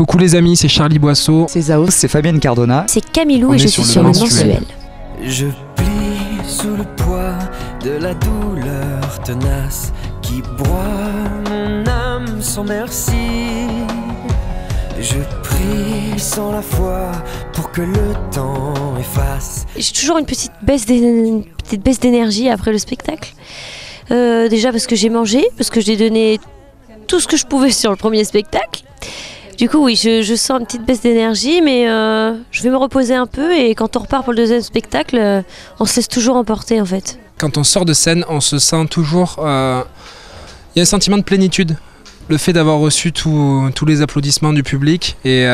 Coucou les amis, c'est Charlie Boisseau. C'est Zao. C'est Fabienne Cardona. C'est Camilou et je suis sur le mensuel. Je plie sous le poids de la douleur tenace qui broie mon âme sans merci. Je prie sans la foi pour que le temps efface. J'ai toujours une petite baisse d'énergie après le spectacle. Déjà parce que j'ai mangé, parce que j'ai donné tout ce que je pouvais sur le premier spectacle. Du coup oui, je sens une petite baisse d'énergie, mais je vais me reposer un peu et quand on repart pour le deuxième spectacle, on se laisse toujours emporter en fait. Quand on sort de scène, on se sent toujours... Il y a un sentiment de plénitude. Le fait d'avoir reçu tous les applaudissements du public et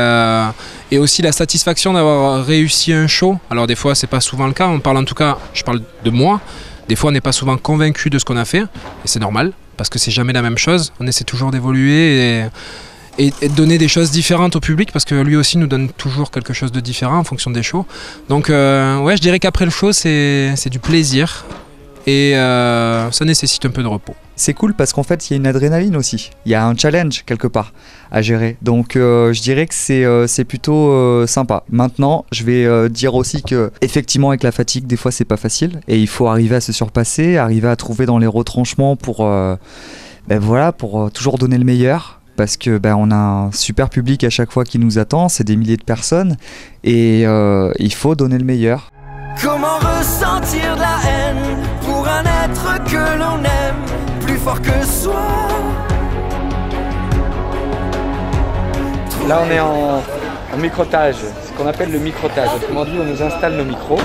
aussi la satisfaction d'avoir réussi un show. Alors des fois c'est pas souvent le cas, on parle en tout cas, je parle de moi, des fois on n'est pas souvent convaincu de ce qu'on a fait et c'est normal parce que c'est jamais la même chose, on essaie toujours d'évoluer et de donner des choses différentes au public parce que lui aussi nous donne toujours quelque chose de différent en fonction des shows. Donc ouais, je dirais qu'après le show c'est du plaisir et ça nécessite un peu de repos. C'est cool parce qu'en fait il y a une adrénaline aussi, il y a un challenge quelque part à gérer, donc je dirais que c'est plutôt sympa. Maintenant je vais dire aussi que effectivement avec la fatigue des fois c'est pas facile et il faut arriver à se surpasser, arriver à trouver dans les retranchements pour, voilà, pour toujours donner le meilleur. Parce que on a un super public à chaque fois qui nous attend, c'est des milliers de personnes et il faut donner le meilleur. Comment ressentir de la haine pour un être que l'on aime plus fort que soi? Là on est en microtage, ce qu'on appelle le microtage. Autrement dit, on nous installe nos micros.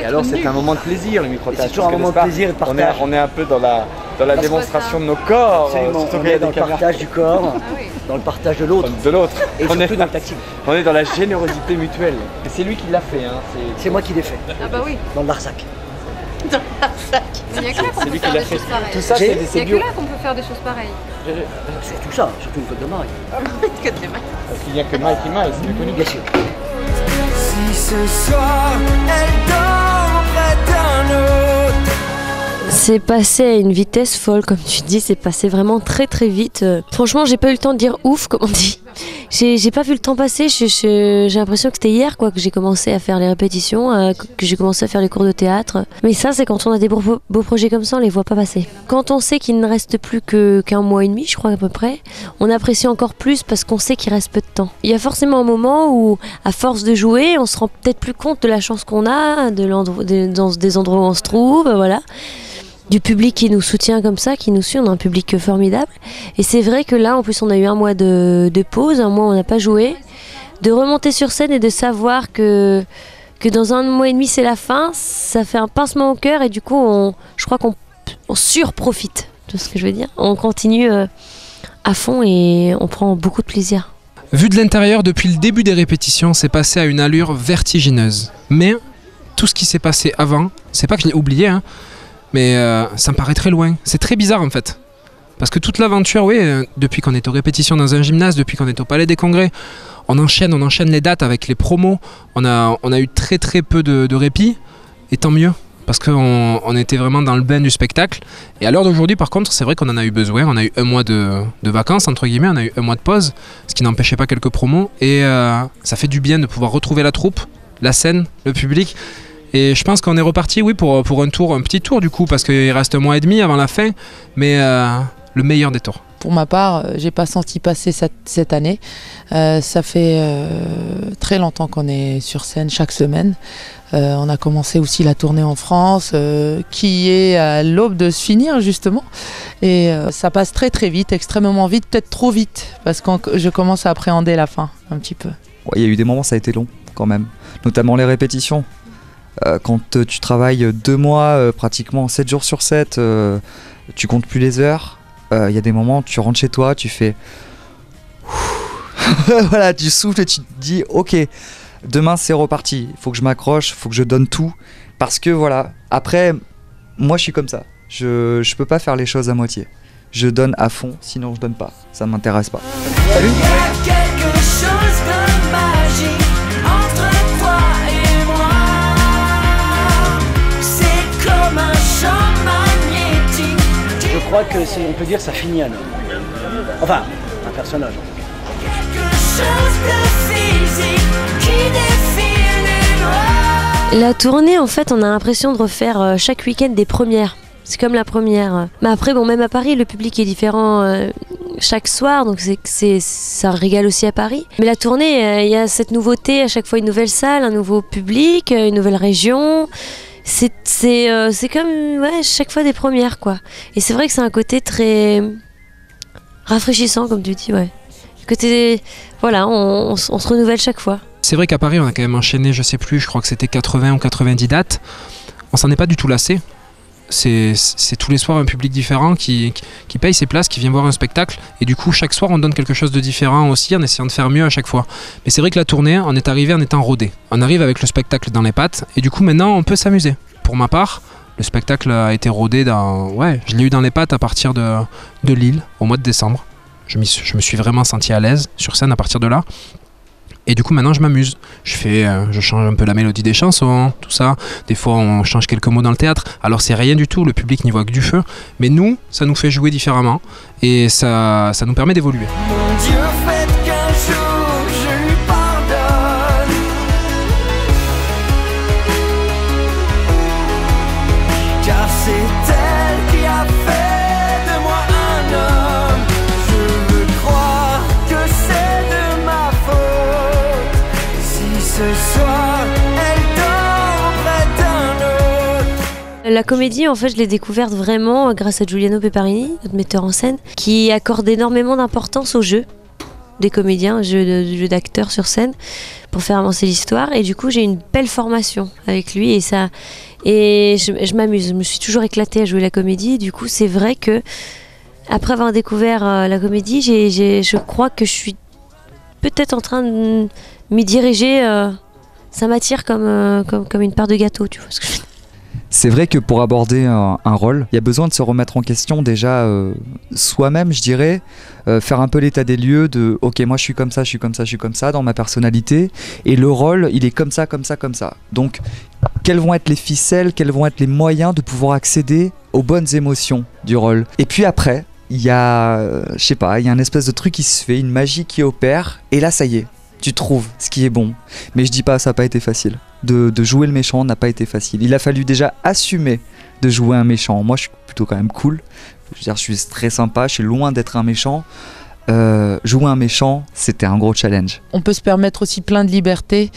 Et alors c'est un moment de plaisir le microtage. C'est toujours un moment de plaisir et de partage. On est un peu dans la démonstration de nos corps. On est dans le partage du corps, dans le partage de l'autre. Et surtout dans le tactile. On est dans la générosité mutuelle. Et c'est lui qui l'a fait. Hein. C'est moi qui l'ai fait. Ah bah oui. Dans le Larzac. Dans le Larzac. Il n'y a que là qu'on peut faire des choses pareilles. Tout ça, Il n'y a que là qu'on peut faire des choses pareilles. Surtout ça, surtout une côte de maille. Une côte de maille. Parce qu'il n'y a que Mike et Mike, c'est bien connu. Bien sûr. Si ce soir elle dort près d'un autre. C'est passé à une vitesse folle, comme tu dis, c'est passé vraiment très très vite. Franchement, j'ai pas eu le temps de dire ouf, comme on dit. J'ai pas vu le temps passer, j'ai l'impression que c'était hier quoi, que j'ai commencé à faire les répétitions, que j'ai commencé à faire les cours de théâtre. Mais ça, c'est quand on a des beaux projets comme ça, on les voit pas passer. Quand on sait qu'il ne reste plus qu'un mois et demi, je crois à peu près, on apprécie encore plus parce qu'on sait qu'il reste peu de temps. Il y a forcément un moment où, à force de jouer, on se rend peut-être plus compte de la chance qu'on a, des endroits où on se trouve, voilà. Du public qui nous soutient comme ça, qui nous suit, on a un public formidable. Et c'est vrai que là, en plus, on a eu un mois de pause, un mois où on n'a pas joué. De remonter sur scène et de savoir que dans un mois et demi, c'est la fin, ça fait un pincement au cœur et du coup, je crois qu'on surprofite de ce que je veux dire. On continue à fond et on prend beaucoup de plaisir. Vu de l'intérieur, depuis le début des répétitions, c'est passé à une allure vertigineuse. Mais tout ce qui s'est passé avant, c'est pas que je l'ai oublié, hein, mais ça me paraît très loin. C'est très bizarre en fait. Parce que toute l'aventure, oui, depuis qu'on est aux répétitions dans un gymnase, depuis qu'on est au Palais des Congrès, on enchaîne les dates avec les promos. On a eu très très peu de répit, et tant mieux. Parce qu'on était vraiment dans le bain du spectacle. Et à l'heure d'aujourd'hui, par contre, c'est vrai qu'on en a eu besoin. On a eu un mois de vacances, entre guillemets, on a eu un mois de pause, ce qui n'empêchait pas quelques promos. Et ça fait du bien de pouvoir retrouver la troupe, la scène, le public. Et je pense qu'on est reparti, oui, pour un petit tour du coup, parce qu'il reste un mois et demi avant la fin, mais le meilleur des tours. Pour ma part, j'ai pas senti passer cette année. Ça fait très longtemps qu'on est sur scène chaque semaine. On a commencé aussi la tournée en France, qui est à l'aube de se finir justement. Et ça passe très très vite, extrêmement vite, peut-être trop vite, parce que je commence à appréhender la fin un petit peu. Il y a eu des moments, ça a été long quand même, notamment les répétitions. Quand tu travailles 2 mois, pratiquement 7 jours sur 7, tu comptes plus les heures. Il y a des moments, tu rentres chez toi, tu fais... voilà, tu souffles et tu te dis, ok, demain c'est reparti, il faut que je m'accroche, il faut que je donne tout. Parce que voilà, après, moi je suis comme ça, je peux pas faire les choses à moitié. Je donne à fond, sinon je donne pas, ça m'intéresse pas. Salut. Je crois que on peut dire ça finit à l'homme. Enfin, un personnage. Quelque chose La tournée, en fait, on a l'impression de refaire chaque week-end des premières. C'est comme la première. Mais après, bon, même à Paris, le public est différent chaque soir, donc ça régale aussi à Paris. Mais la tournée, il y a cette nouveauté, à chaque fois une nouvelle salle, un nouveau public, une nouvelle région. C'est comme chaque fois des premières, quoi. Et c'est vrai que c'est un côté très rafraîchissant, comme tu dis, ouais. Côté, voilà, on se renouvelle chaque fois. C'est vrai qu'à Paris, on a quand même enchaîné, je sais plus, je crois que c'était 80 ou 90 dates. On s'en est pas du tout lassé. C'est tous les soirs un public différent qui paye ses places, qui vient voir un spectacle. Et du coup, chaque soir, on donne quelque chose de différent aussi, en essayant de faire mieux à chaque fois. Mais c'est vrai que la tournée, on est arrivé en étant rodé. On arrive avec le spectacle dans les pattes. Et du coup, maintenant, on peut s'amuser. Pour ma part, le spectacle a été rodé je l'ai eu dans les pattes à partir de Lille, au mois de décembre. Je me suis vraiment senti à l'aise sur scène à partir de là. Et du coup, maintenant, je m'amuse. Je change un peu la mélodie des chansons, tout ça. Des fois, on change quelques mots dans le théâtre. Alors, c'est rien du tout. Le public n'y voit que du feu. Mais nous, ça nous fait jouer différemment. Et ça nous permet d'évoluer. Mon Dieu, faites qu'un jour je lui pardonne. Car c'est elle qui a fait de moi un homme. Je veux croire que c'est de ma faute. Si ce soir elle dort près d'un autre. La comédie, en fait, je l'ai découverte vraiment grâce à Giuliano Peparini, notre metteur en scène, qui accorde énormément d'importance au jeu des comédiens, au jeu d'acteurs sur scène, pour faire avancer l'histoire. Et du coup, j'ai une belle formation avec lui et je m'amuse. Je me suis toujours éclatée à jouer la comédie. Du coup, c'est vrai que après avoir découvert la comédie, je crois que je suis peut-être en train de m'y diriger. Ça m'attire comme une part de gâteau, tu vois ce que je veux dire. C'est vrai que pour aborder un rôle, il y a besoin de se remettre en question déjà soi-même, je dirais, faire un peu l'état des lieux de ok, moi je suis comme ça, je suis comme ça, je suis comme ça dans ma personnalité, et le rôle il est comme ça, comme ça, comme ça. Donc quelles vont être les ficelles, quels vont être les moyens de pouvoir accéder aux bonnes émotions du rôle. Et puis après, il y a, je sais pas, il y a un espèce de truc qui se fait, une magie qui opère, et là ça y est. Tu trouves ce qui est bon. Mais je dis pas, ça n'a pas été facile. De jouer le méchant n'a pas été facile. Il a fallu déjà assumer de jouer un méchant. Moi, je suis plutôt quand même cool. Je veux dire, je suis très sympa, je suis loin d'être un méchant. Jouer un méchant, c'était un gros challenge. On peut se permettre aussi plein de libertés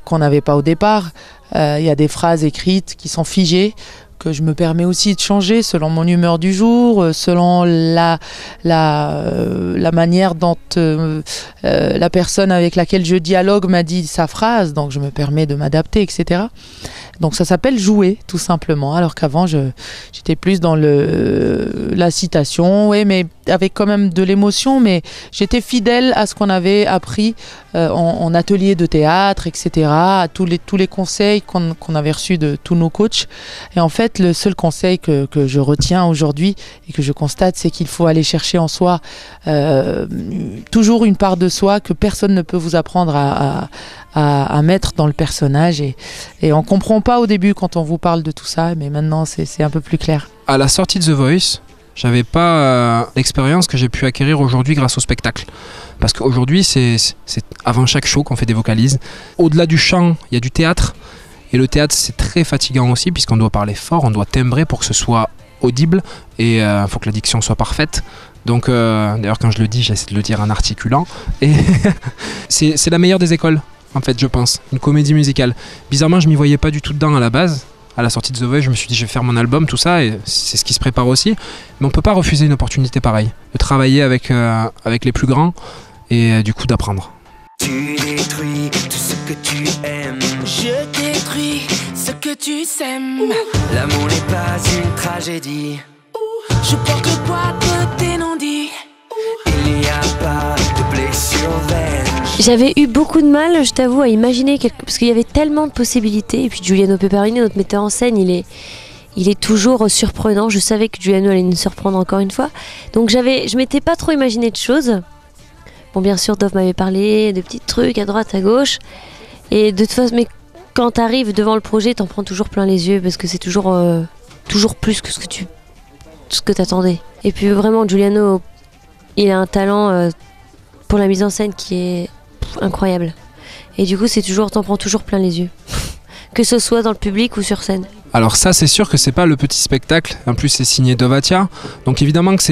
qu'on n'avait pas au départ. Il y a des phrases écrites qui sont figées, que je me permets aussi de changer selon mon humeur du jour, selon la manière dont la personne avec laquelle je dialogue m'a dit sa phrase, donc je me permets de m'adapter, etc. Donc ça s'appelle jouer, tout simplement, alors qu'avant j'étais plus dans la citation, oui, mais avec quand même de l'émotion, mais j'étais fidèle à ce qu'on avait appris en atelier de théâtre, etc., à tous les conseils qu'on avait reçus de tous nos coachs. Et en fait, le seul conseil que je retiens aujourd'hui et que je constate, c'est qu'il faut aller chercher en soi toujours une part de soi que personne ne peut vous apprendre à mettre dans le personnage. Et on ne comprend pas au début quand on vous parle de tout ça, mais maintenant c'est un peu plus clair. À la sortie de The Voice, j'avais pas l'expérience que j'ai pu acquérir aujourd'hui grâce au spectacle. Parce qu'aujourd'hui, c'est avant chaque show qu'on fait des vocalises. Au-delà du chant, il y a du théâtre. Et le théâtre, c'est très fatigant aussi, puisqu'on doit parler fort, on doit timbrer pour que ce soit audible. Et il faut que la diction soit parfaite. Donc, d'ailleurs, quand je le dis, j'essaie de le dire en articulant. Et c'est la meilleure des écoles, en fait, je pense. Une comédie musicale. Bizarrement, je m'y voyais pas du tout dedans à la base. À la sortie de The Voice, je me suis dit je vais faire mon album, tout ça, et c'est ce qui se prépare aussi. Mais on peut pas refuser une opportunité pareille, de travailler avec les plus grands et du coup d'apprendre. Tu détruis tout ce que tu aimes. Je détruis ce que tu sèmes. L'amour n'est pas une tragédie. Je porte le poids de tes non-dits. Il n'y a pas de blessure vaine. J'avais eu beaucoup de mal, je t'avoue, à imaginer parce qu'il y avait tellement de possibilités. Et puis Giuliano Peparini, notre metteur en scène, il est toujours surprenant. Je savais que Giuliano allait nous surprendre encore une fois. Donc je m'étais pas trop imaginé de choses. Bon, bien sûr, Dove m'avait parlé de petits trucs à droite, à gauche. Et de toute façon, mais quand t'arrives devant le projet, t'en prends toujours plein les yeux parce que c'est toujours plus que ce que t'attendais. Et puis vraiment, Giuliano, il a un talent pour la mise en scène qui est incroyable. Et du coup, t'en prends toujours plein les yeux. que ce soit dans le public ou sur scène. Alors ça, c'est sûr que c'est pas le petit spectacle. En plus, c'est signé Dovatia. Donc évidemment que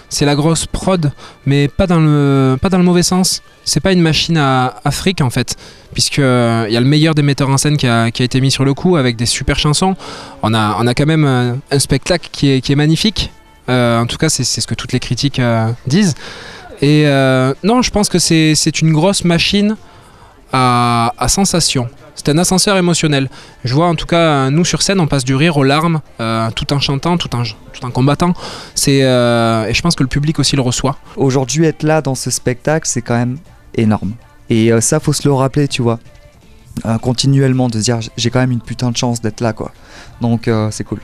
c'est la grosse prod, mais pas dans le mauvais sens. C'est pas une machine à fric en fait, puisque y a le meilleur des metteurs en scène qui a été mis sur le coup avec des super chansons. On a quand même un spectacle qui est magnifique. En tout cas, c'est ce que toutes les critiques disent. Et non, je pense que c'est une grosse machine à sensation. C'est un ascenseur émotionnel. Je vois en tout cas, nous sur scène, on passe du rire aux larmes, tout en chantant, tout en combattant. Et je pense que le public aussi le reçoit. Aujourd'hui, être là dans ce spectacle, c'est quand même énorme. Et ça, faut se le rappeler, tu vois. Continuellement, de se dire, j'ai quand même une putain de chance d'être là, quoi. Donc, c'est cool.